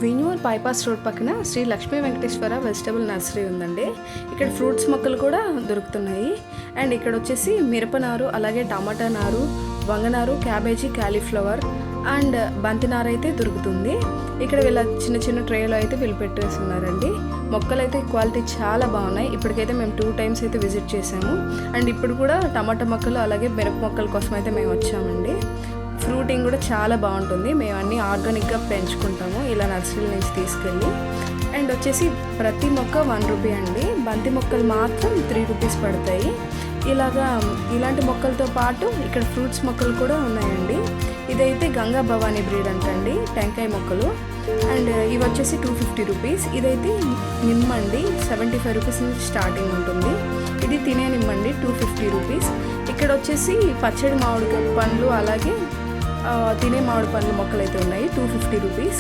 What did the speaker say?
విన్యూర్ bypass road పక్కన Shri Lakshmi Venkateswara vegetable nursery ఉందండి. ఇక్కడ ఫ్రూట్స్ మొక్కలు కూడా దొరుకుతున్నాయి. అండ్ ఇక్కడ వచ్చేసి మిరపనారు, అలాగే టమాటా నారు, వంగనారు, క్యాబేజీ, క్యాలీఫ్లవర్ అండ్ బంతినారు అయితే దొరుకుతుంది. ఇక్కడ వీళ్ళ చిన్న చిన్న ట్రేలో అయితే వీళ్ళు పెట్టేస్తున్నారండి. మొక్కలు అయితే క్వాలిటీ చాలా బాగున్నాయి. ఇప్పటికైతే మేము 2 times అయితే విజిట్ చేసాము. అండ్ ఇప్పుడు కూడా టమాటా మొక్కలు అలాగే మిరప మొక్కల కోసం అయితే మేము వచ్చామండి. ఫ్రూటింగ్ కూడా చాలా బాగుంటుంది. మేము అన్నీ ఆర్గానిక్గా పెంచుకుంటాము ఇలా నర్సరీల నుంచి తీసుకెళ్ళి. అండ్ వచ్చేసి ప్రతి మొక్క 1 రూపీ అండి. బంతి మొక్కలు మాత్రం 3 రూపీస్ పడతాయి. ఇలాంటి మొక్కలతో పాటు ఇక్కడ ఫ్రూట్స్ మొక్కలు కూడా ఉన్నాయండి. ఇదైతే గంగా భవానీ బ్రీడ్ అంటండి, టెంకాయ మొక్కలు. అండ్ ఇవి వచ్చేసి 250 రూపీస్. ఇదైతే నిమ్మండి, 75 రూపీస్ నుంచి స్టార్టింగ్ ఉంటుంది. ఇది తినే నిమ్మండి, 250 రూపీస్. ఇక్కడ వచ్చేసి పచ్చడి మామిడి పండ్లు అలాగే తినే మామిడి పండ్ల మొక్కలు అయితే ఉన్నాయి, 250 రూపీస్.